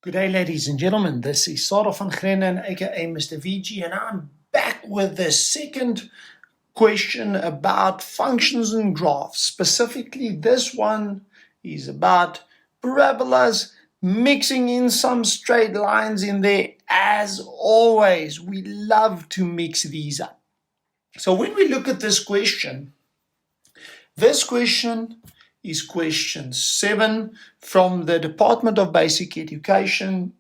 Good day, ladies and gentlemen. This is Sarah van Grenen, aka Mr. VG, and I'm back with the second question about functions and graphs. Specifically, this one is about parabolas, mixing in some straight lines in there. As always, we love to mix these up. So when we look at this question is question 7 from the Department of Basic Education,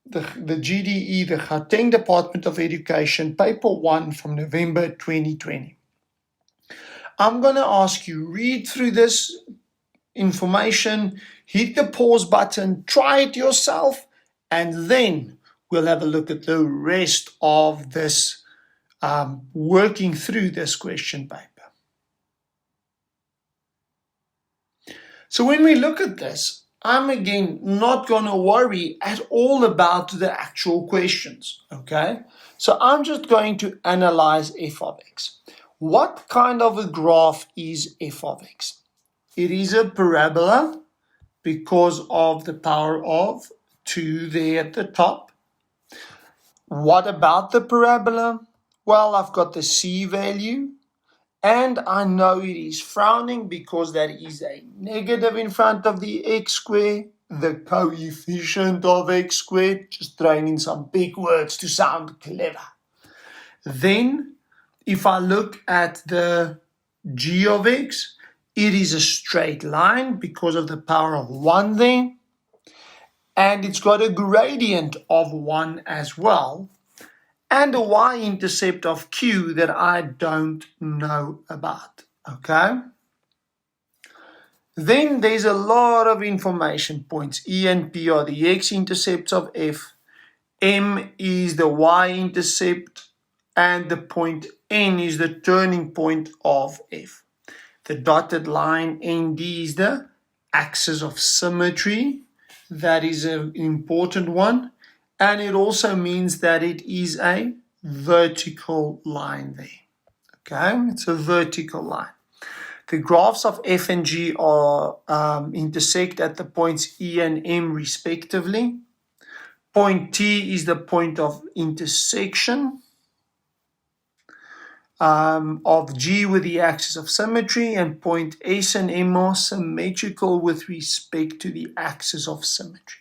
the GDE, the Gauteng Department of Education, paper 1 from November 2020. I'm going to ask you, read through this information, hit the pause button, try it yourself, and then we'll have a look at the rest of this, working through this question paper. So when we look at this, I'm again not going to worry at all about the actual questions, okay? So I'm just going to analyze f of x. What kind of a graph is f of x? It is a parabola because of the power of 2 there at the top. What about the parabola? Well, I've got the c value. And I know it is frowning because there is a negative in front of the x squared, the coefficient of x squared, just throwing in some big words to sound clever. Then, if I look at the g of x, it is a straight line because of the power of 1 there. And it's got a gradient of 1 as well. And a y-intercept of q that I don't know about, okay? Then there's a lot of information points. E and P are the x-intercepts of f. M is the y-intercept, and the point N is the turning point of f. The dotted line ND is the axis of symmetry. That is an important one. And it also means that it is a vertical line there. Okay, it's a vertical line. The graphs of f and g are intersect at the points E and M respectively. Point T is the point of intersection of G with the axis of symmetry, and point S and M are symmetrical with respect to the axis of symmetry.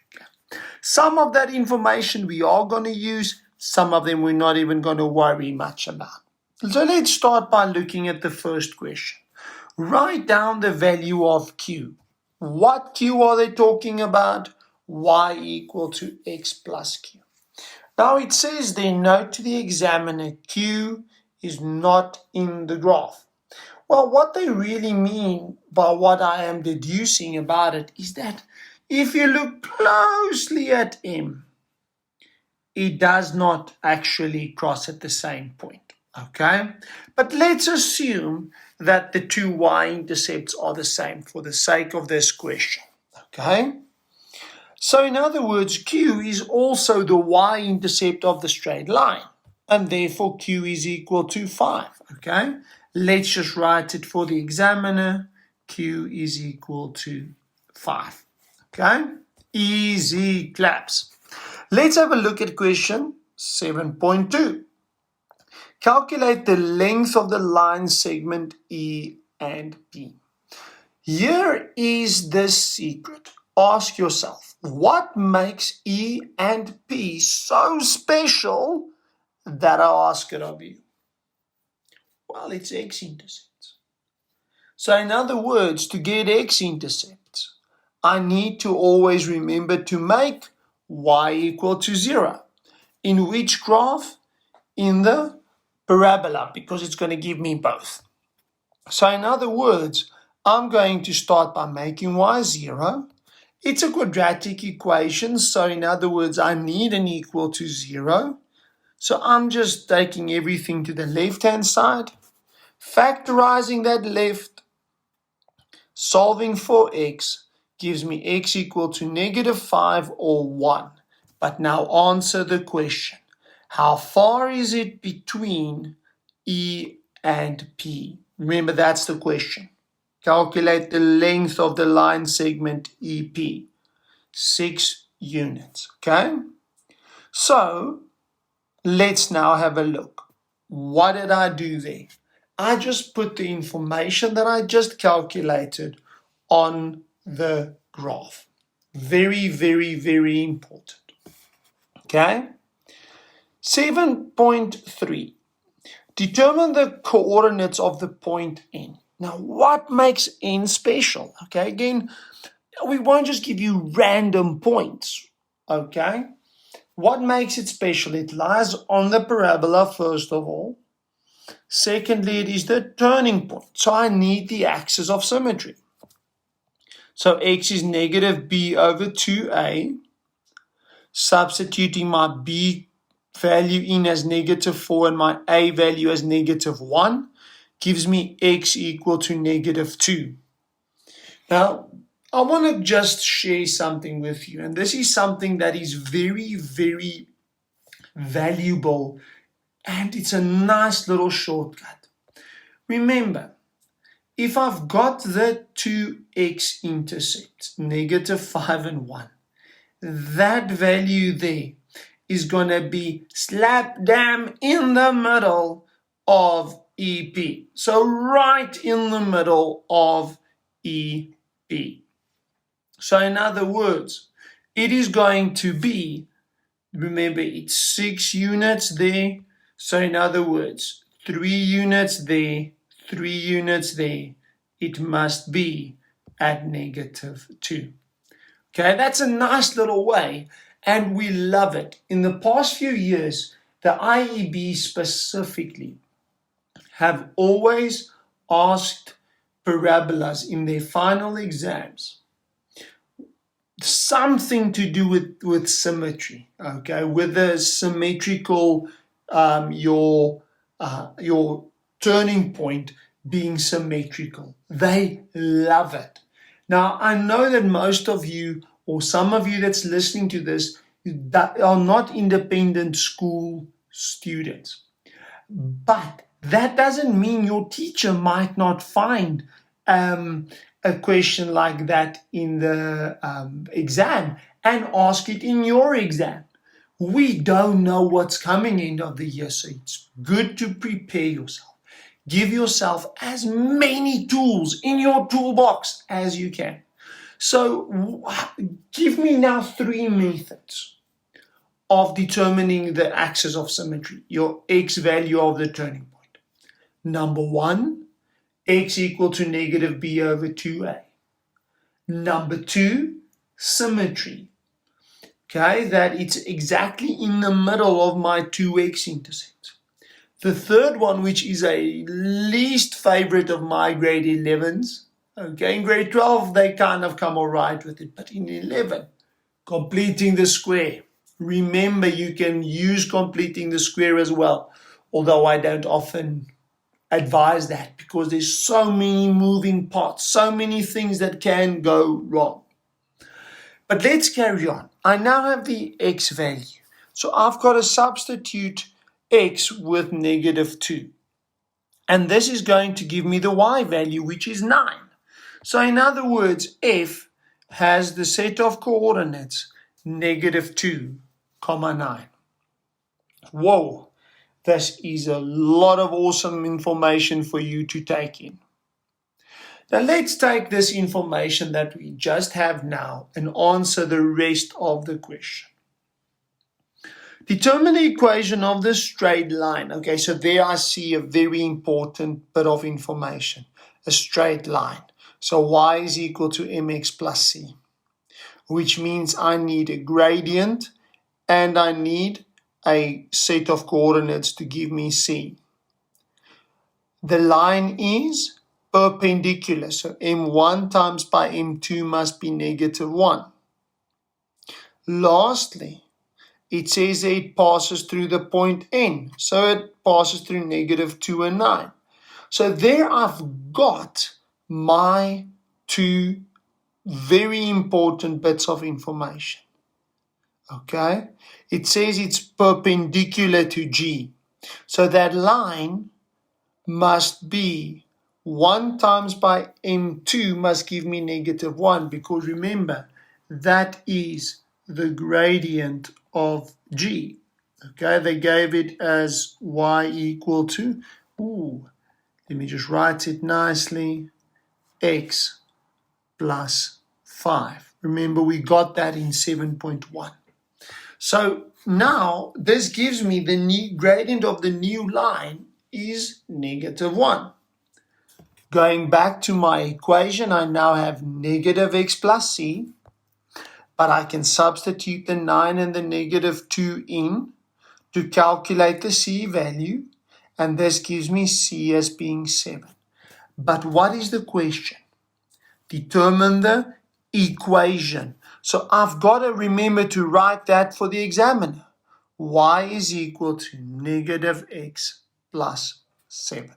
Some of that information we are going to use, some of them we're not even going to worry much about. So let's start by looking at the first question. Write down the value of q. What q are they talking about? Y equal to x plus q. Now it says there, note to the examiner, q is not in the graph. Well, what they really mean by what I am deducing about it is that if you look closely at M, it does not actually cross at the same point, okay? But let's assume that the two y-intercepts are the same for the sake of this question, okay? So in other words, Q is also the y-intercept of the straight line, and therefore Q is equal to 5, okay? Let's just write it for the examiner. Q is equal to 5. Okay, easy claps. Let's have a look at question 7.2. Calculate the length of the line segment E and P. Here is the secret. Ask yourself, what makes E and P so special that I ask it of you? Well, it's x-intercepts. So in other words, to get x-intercepts, I need to always remember to make y equal to 0. In which graph? In the parabola, because it's going to give me both. So in other words, I'm going to start by making y 0. It's a quadratic equation, so in other words, I need an equal to 0. So I'm just taking everything to the left-hand side, factorizing that left, solving for x, gives me x equal to -5 or 1. But now answer the question. How far is it between E and P? Remember, that's the question. Calculate the length of the line segment EP. 6 units. Okay? So let's now have a look. What did I do there? I just put the information that I just calculated on the graph. Very, very, very important. Okay? 7.3. Determine the coordinates of the point N. Now, what makes N special? Okay, again, we won't just give you random points. Okay? What makes it special? It lies on the parabola, first of all. Secondly, it is the turning point. So I need the axis of symmetry. So x is negative b over 2a. Substituting my b value in as negative 4 and my a value as negative 1 gives me x equal to negative 2. Now, I want to just share something with you, and this is something that is very, very valuable, and it's a nice little shortcut. Remember, if I've got the two x-intercepts, negative 5 and 1, that value there is going to be slap dam in the middle of EP. So right in the middle of EP. So in other words, it is going to be, remember, it's 6 units there. So in other words, 3 units there, 3 units there. It must be at negative 2. Okay, that's a nice little way, and we love it. In the past few years, the IEB specifically have always asked parabolas in their final exams something to do with symmetry, okay, with the symmetrical, your turning point being symmetrical. They love it. Now, I know that most of you, or some of you that's listening to this, that are not independent school students. But that doesn't mean your teacher might not find a question like that in the exam and ask it in your exam. We don't know what's coming end of the year, so it's good to prepare yourself. Give yourself as many tools in your toolbox as you can. So give me now 3 methods of determining the axis of symmetry, your x value of the turning point. Number 1, x equal to negative b over 2a. Number 2, symmetry. Okay, that it's exactly in the middle of my 2 x-intercepts. The third one, which is a least favorite of my grade 11s, okay, in grade 12 they kind of come all right with it, but in 11, completing the square. Remember, you can use completing the square as well, although I don't often advise that because there's so many moving parts, so many things that can go wrong. But let's carry on. I now have the x value. So I've got to substitute x with negative 2. And this is going to give me the y value, which is 9. So in other words, f has the set of coordinates negative 2, 9. Whoa, this is a lot of awesome information for you to take in. Now let's take this information that we just have now and answer the rest of the question. Determine the equation of the straight line. Okay, so there I see a very important bit of information. A straight line. So y is equal to mx plus c, which means I need a gradient and I need a set of coordinates to give me c. The line is perpendicular, so m1 times by m2 must be negative 1. Lastly, it says it passes through the point N, so it passes through negative 2 and 9. So there I've got my 2 very important bits of information. Okay, it says it's perpendicular to G, so that line must be 1 times by m2 must give me negative 1, because remember, that is the gradient of G. Okay, they gave it as y equal to, let me just write it nicely, x plus 5. Remember, we got that in 7.1. So now this gives me the new gradient of the new line is -1. Going back to my equation, I now have negative x plus c, but I can substitute the 9 and the -2 in to calculate the c value, and this gives me c as being 7. But what is the question? Determine the equation. So I've got to remember to write that for the examiner. Y is equal to -x plus 7.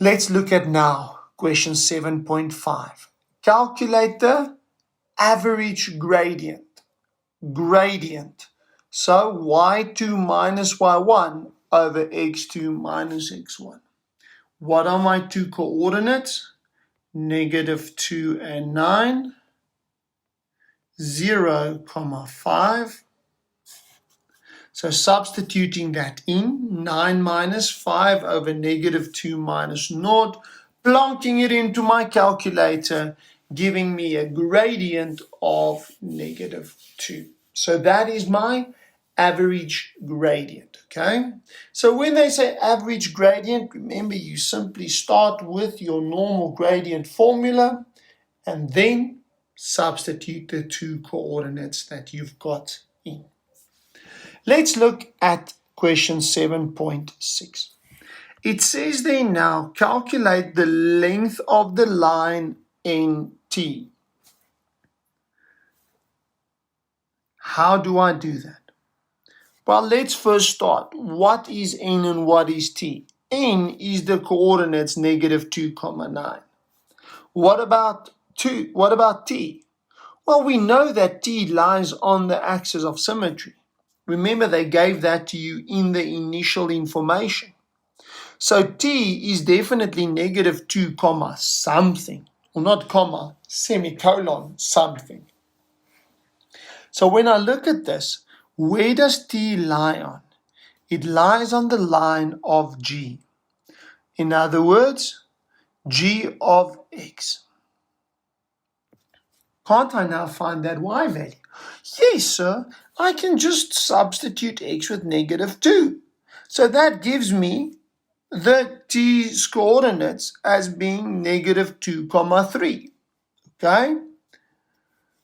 Let's look at now question 7.5. Calculate the average gradient. So y2 minus y1 over x2 minus x1. What are my two coordinates? -2 and 9, 0, 5. So substituting that in, 9 minus 5 over -2 minus 0, plonking it into my calculator, giving me a gradient of -2. So that is my average gradient, okay? So when they say average gradient, remember you simply start with your normal gradient formula and then substitute the two coordinates that you've got in. Let's look at question 7.6. It says there now, calculate the length of the line NT. How do I do that? Well, let's first start. What is N and what is T? N is the coordinates -2, 9. What about T? Well, we know that T lies on the axis of symmetry. Remember, they gave that to you in the initial information. So T is definitely -2, something, or not comma, semicolon, something. So when I look at this, where does T lie on? It lies on the line of G. In other words, G of x. Can't I now find that y value? Yes, sir. I can just substitute x with -2. So that gives me the t's coordinates as being -2, 3. Okay?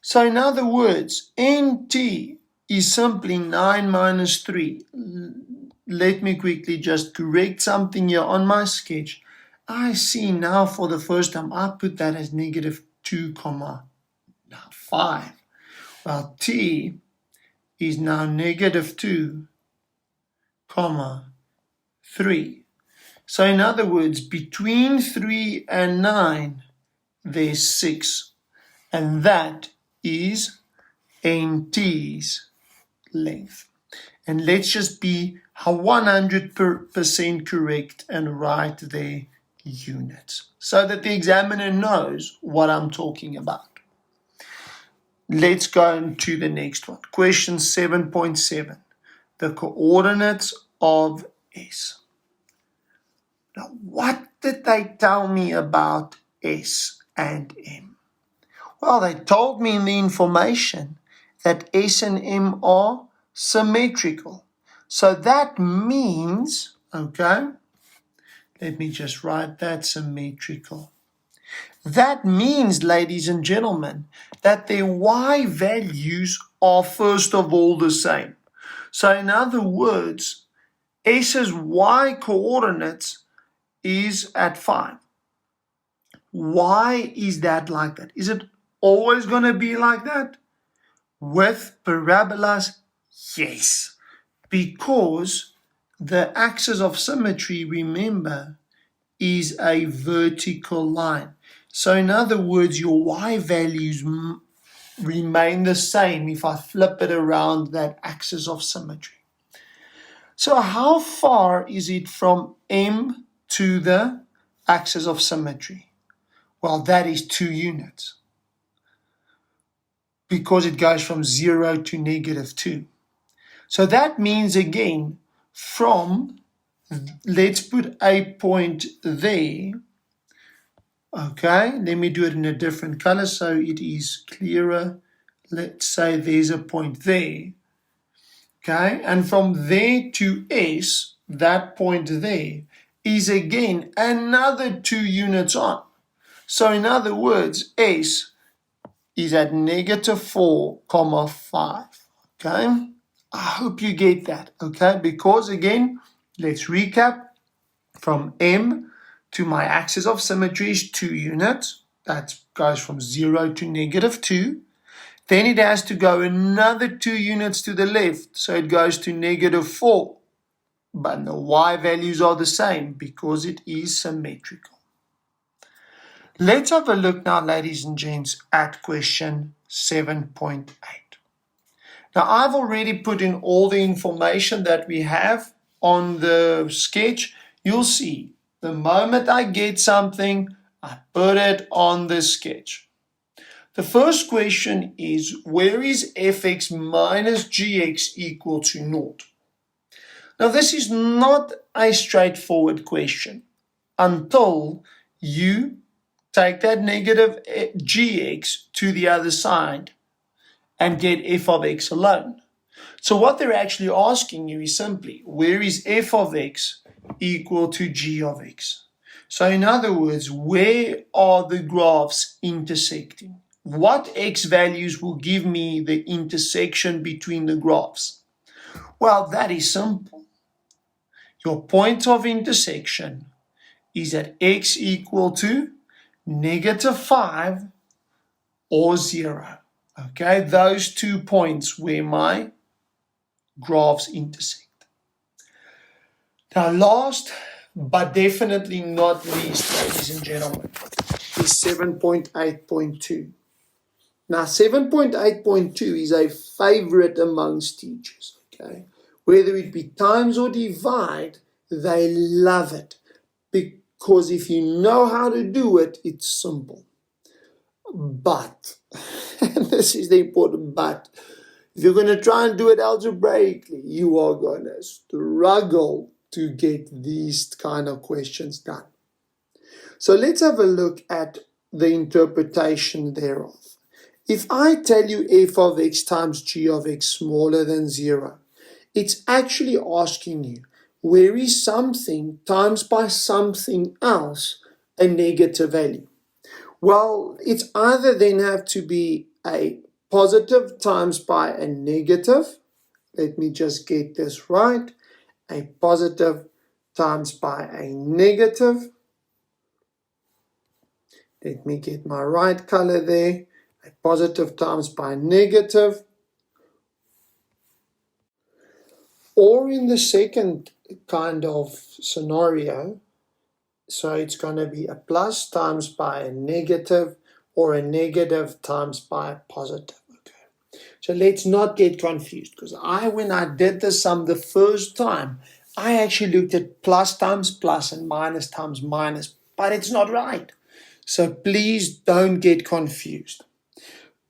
So in other words, NT is simply 9 minus 3. Let me quickly just correct something here on my sketch. I see now for the first time I put that as -2, 5. Well, T is now -2, 3. So in other words, between 3 and 9, there's 6. And that is NT's length. And let's just be 100% correct and write their units so that the examiner knows what I'm talking about. Let's go into the next one. Question 7.7. The coordinates of S. Now, what did they tell me about S and M? Well, they told me in the information that S and M are symmetrical. So that means, okay, let me just write that, symmetrical. That means, ladies and gentlemen, that their y values are first of all the same. So in other words, S's y coordinates is at 5. Why is that like that? Is it always going to be like that? With parabolas, yes. Because the axis of symmetry, remember, is a vertical line. So in other words, your y values remain the same if I flip it around that axis of symmetry. So how far is it from M to the axis of symmetry? Well, that is 2 units. because it goes from 0 to -2. So that means again, let's put a point there. Okay, let me do it in a different color so it is clearer. Let's say there's a point there. Okay, and from there to S, that point there, is again another 2 units on. So in other words, S is at -4,5. Okay, I hope you get that. Okay, because again, let's recap. From M to my axis of symmetry is 2 units. That goes from 0 to -2. Then it has to go another 2 units to the left, so it goes to -4. But the y values are the same because it is symmetrical. Let's have a look now, ladies and gents, at question 7.8. Now, I've already put in all the information that we have on the sketch. You'll see, the moment I get something, I put it on the sketch. The first question is, where is fx minus gx equal to 0? Now, this is not a straightforward question until you take that negative gx to the other side and get f of x alone. So what they're actually asking you is simply, where is f of x equal to g of x? So in other words, where are the graphs intersecting? What x values will give me the intersection between the graphs? Well, that is simple. Your point of intersection is at x equal to -5 or 0. Okay, those 2 points where my graphs intersect. Now, last but definitely not least, ladies and gentlemen, is 7.8.2. Now, 7.8.2 is a favorite amongst teachers, okay? Whether it be times or divide, they love it. Because if you know how to do it, it's simple. But, and this is the important but, if you're going to try and do it algebraically, you are going to struggle to get these kind of questions done. So let's have a look at the interpretation thereof. If I tell you f of x times g of x smaller than 0, it's actually asking you, where is something times by something else a negative value? Well, it's either then have to be a positive times by a negative. Let me just get this right. A positive times by a negative. Let me get my right color there. A positive times by a negative. Or in the second kind of scenario, so it's going to be a plus times by a negative or a negative times by a positive. Okay. So let's not get confused, because when I did this sum the first time, I actually looked at plus times plus and minus times minus, but it's not right. So please don't get confused.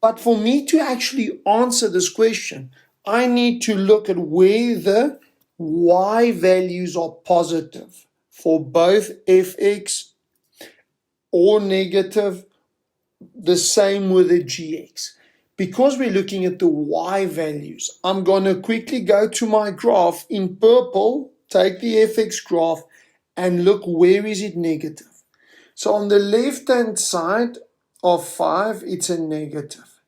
But for me to actually answer this question, I need to look at where the y values are positive for both fx or negative, the same with the gx. Because we're looking at the y values, I'm going to quickly go to my graph in purple, take the fx graph, and look where is it negative. So on the left-hand side of 5, it's a negative.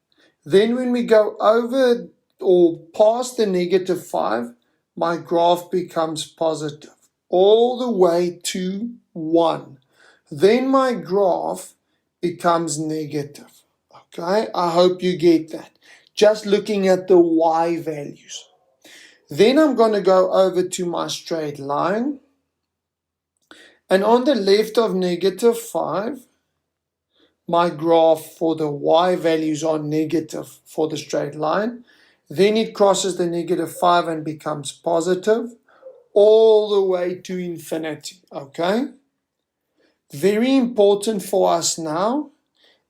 Then when we go over or past the -5, my graph becomes positive all the way to 1. Then my graph becomes negative. Okay, I hope you get that. Just looking at the y values. Then I'm going to go over to my straight line. And on the left of -5, my graph for the y values are negative for the straight line. Then it crosses the -5 and becomes positive all the way to infinity. Okay? Very important for us now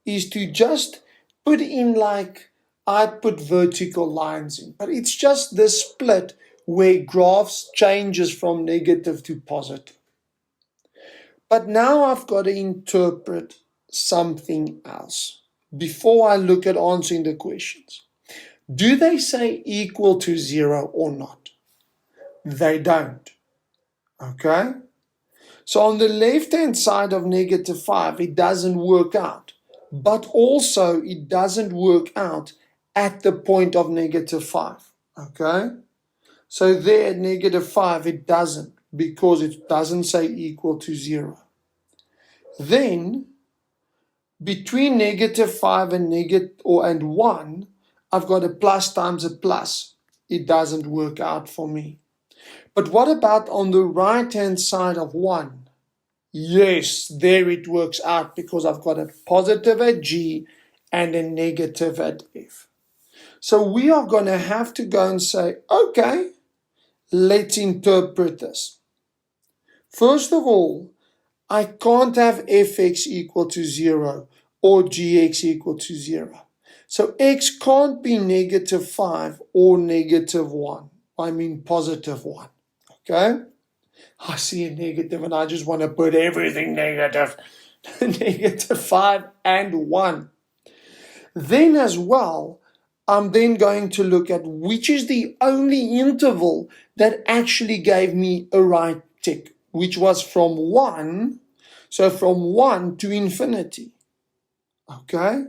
is to just put in like I put vertical lines in. But it's just this split where graphs changes from negative to positive. But now I've got to interpret something else before I look at answering the questions. Do they say equal to 0 or not? They don't. Okay? So on the left-hand side of -5, it doesn't work out. But also it doesn't work out at the point of -5. Okay? So there at -5 it doesn't, because it doesn't say equal to 0. Then between -5 and 1, I've got a plus times a plus. It doesn't work out for me. But what about on the right-hand side of 1? Yes, there it works out, because I've got a positive at G and a negative at F. So we are going to have to go and say, okay, let's interpret this. First of all, I can't have fx equal to 0 or gx equal to 0. So x can't be -5 or -1. I mean positive 1. Okay? I see a negative and I just want to put everything negative. -5 and 1. Then as well, I'm then going to look at which is the only interval that actually gave me a right tick, which was from 1, so from 1 to infinity. Okay?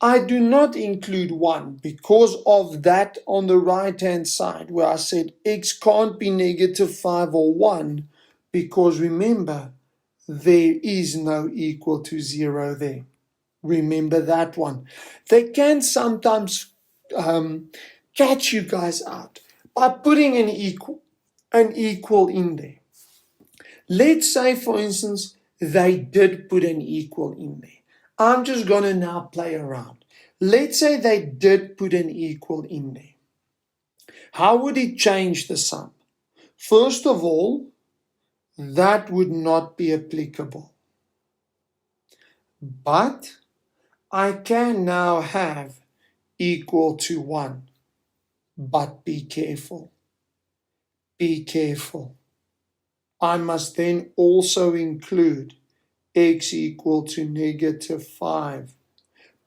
I do not include 1 because of that on the right-hand side where I said x can't be -5 or 1, because remember, there is no equal to 0 there. Remember that one. They can sometimes catch you guys out by putting an equal in there. Let's say, for instance, they did put an equal in there. I'm just going to now play around. Let's say they did put an equal in there. How would it change the sum? First of all, that would not be applicable. But I can now have equal to 1. But be careful. Be careful. I must then also include x equal to -5.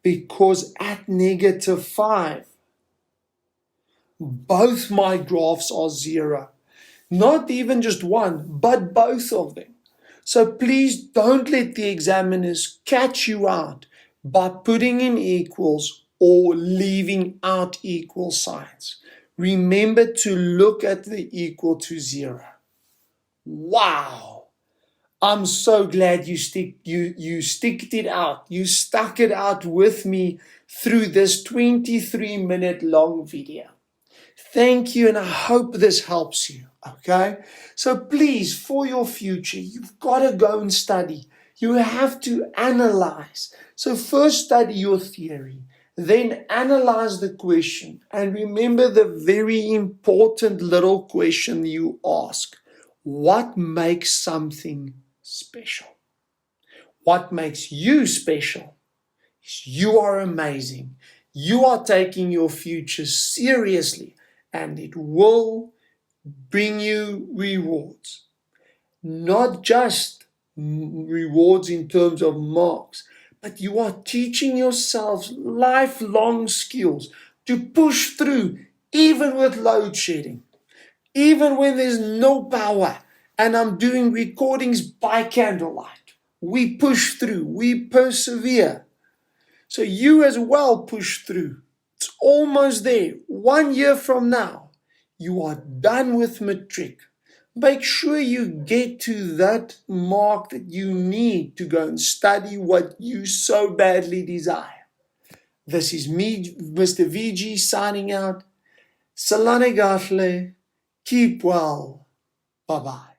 Because at -5, both my graphs are 0. Not even just one, but both of them. So please don't let the examiners catch you out by putting in equals or leaving out equal signs. Remember to look at the equal to 0. Wow! I'm so glad you sticked it out. You stuck it out with me through this 23-minute long video. Thank you, and I hope this helps you, okay? So please, for your future, you've got to go and study. You have to analyze. So first study your theory, then analyze the question, and remember the very important little question you ask. What makes something special? What makes you special is you are amazing. You are taking your future seriously, and it will bring you rewards. Not just rewards in terms of marks, but you are teaching yourselves lifelong skills to push through, even with load shedding, even when there's no power, and I'm doing recordings by candlelight. We push through, we persevere. So you as well push through. It's almost there. 1 year from now, you are done with matric. Make sure you get to that mark that you need to go and study what you so badly desire. This is me, Mr. VG, signing out. Salane Gatle. Keep well. Bye-bye.